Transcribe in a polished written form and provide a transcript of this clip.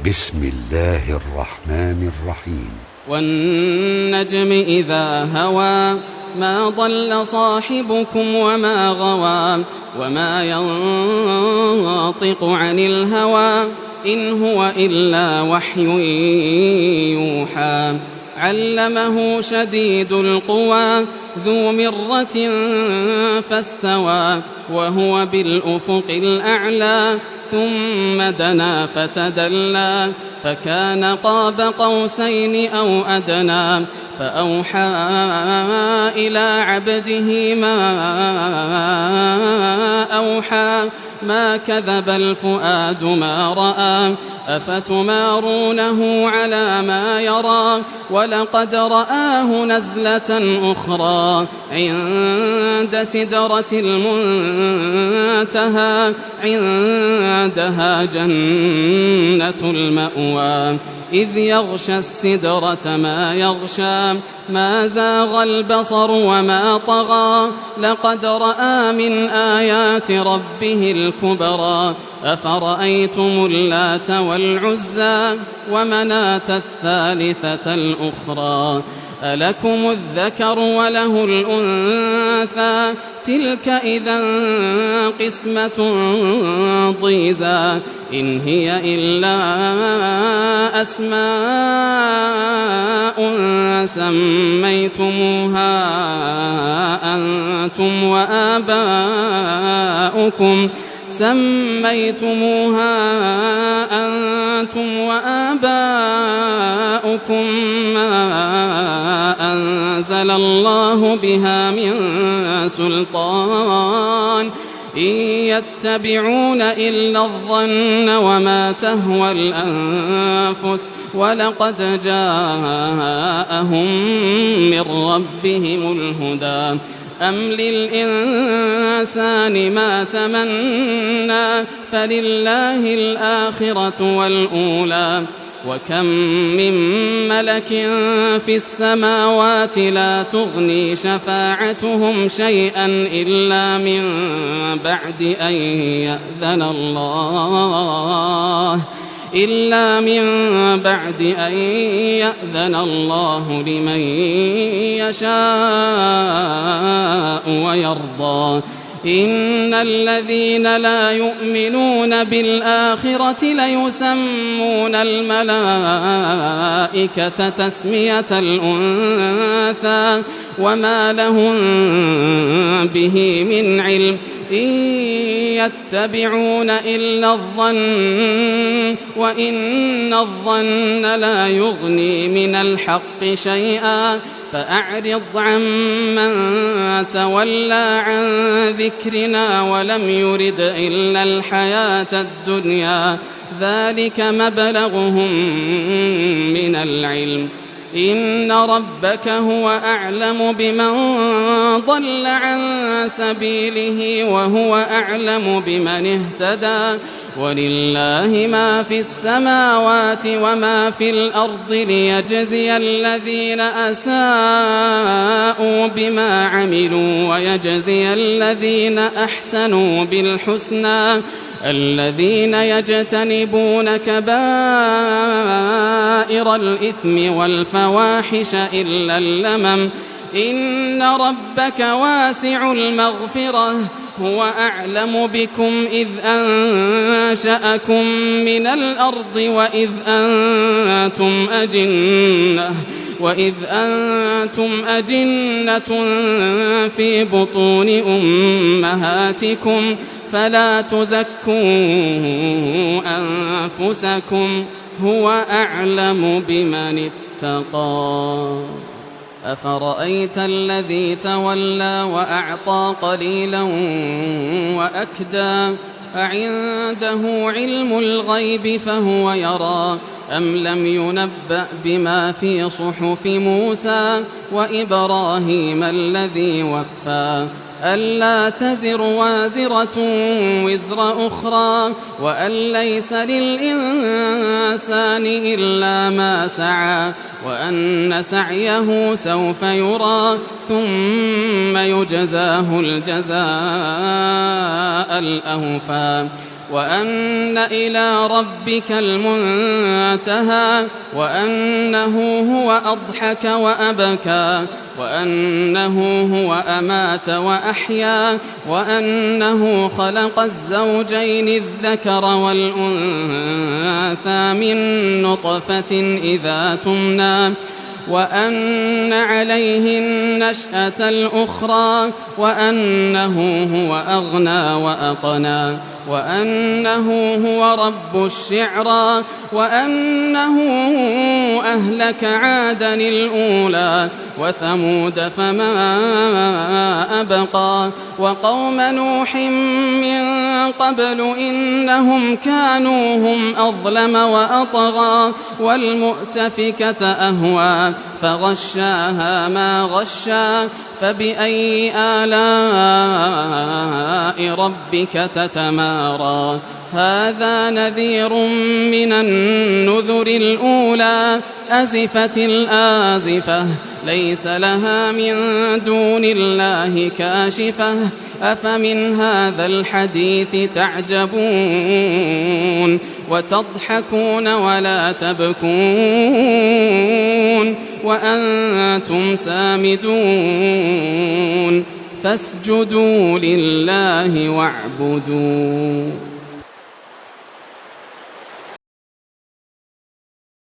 بسم الله الرحمن الرحيم. والنجم إذا هوى ما ضل صاحبكم وما غوى وما ينطق عن الهوى إن هو إلا وحي يوحى علمه شديد القوى ذو مرة فاستوى وهو بالأفق الأعلى ثم دنا فتدلى فكان قاب قوسين أو أدنى فأوحى إلى عبده ما أوحى ما كذب الفؤاد ما رأى أفتمارونه على ما يرى ولقد رآه نزلة أخرى عند سدرة المنتهى عندها جنة المأوى إذ يغشى السدرة ما يغشى ما زاغ البصر وما طغى لقد رأى من آيات ربه الكبرى أفرأيتم اللات والعزى ومناة الثالثة الأخرى ألكم الذكر وله الأنثى تلك إذا قسمة ضيزى إن هي إلا أسماء سميتموها أنتم وآباؤكم ما أنزل الله بها من سلطان إن يتبعون إلا الظن وما تهوى الأنفس ولقد جاءهم من ربهم الهدى أم للإنسان ما تمنى فلله الآخرة والأولى وكم من ملك في السماوات لا تغني شفاعتهم شيئا إلا من بعد أن يأذن الله لمن يشاء ويرضى إن الذين لا يؤمنون بالآخرة ليسمون الملائكة تسمية الأنثى وما لهم به من علم إن يتبعون إلا الظن وإن الظن لا يغني من الحق شيئا فأعرض عمن تولى عن ذكرنا ولم يرد إلا الحياة الدنيا ذلك مبلغهم من العلم إن ربك هو أعلم بمن ضل عن سبيله وهو أعلم بمن اهتدى ولله ما في السماوات وما في الأرض ليجزي الذين أساءوا بما عملوا ويجزي الذين أحسنوا بالحسنى الذين يجتنبون كبائر الإثم والفواحش إلا اللمم إن ربك واسع المغفرة هو أعلم بكم إذ أنشأكم من الأرض وإذ أنتم أجنة في بطون أمهاتكم فلا تزكوا أنفسكم هو أعلم بمن اتقى أفرأيت الذي تولى وأعطى قليلا وأكدى أعنده علم الغيب فهو يرى أم لم ينبأ بما في صحف موسى وإبراهيم الذي وفى ألا تزر وازرة وزر أخرى وأن ليس للإنسان إلا ما سعى وأن سعيه سوف يرى ثم يجزاه الجزاء الأوفى وأن إلى ربك المنتهى وأنه هو أضحك وأبكى وأنه هو أمات وأحيا وأنه خلق الزوجين الذكر والأنثى من نطفة إذا تمنى وأن عليه النشأة الأخرى وأنه هو أغنى وأقنى وأنه هو رب الشعرى وأنه أهلك عادا الأولى وثمود فما أبقى وقوم نوح من قبل إنهم كانوا هم أظلم وأطغى والمؤتفكة أهوى فغشاها ما غشى فبأي آلاء ربك تتمارى هذا نذير من النذر الأولى أزفت الآزفة ليس لها من دون الله كاشفة أفمن هذا الحديث تعجبون وتضحكون ولا تبكون وأنتم سامدون فاسجدوا لله واعبدوا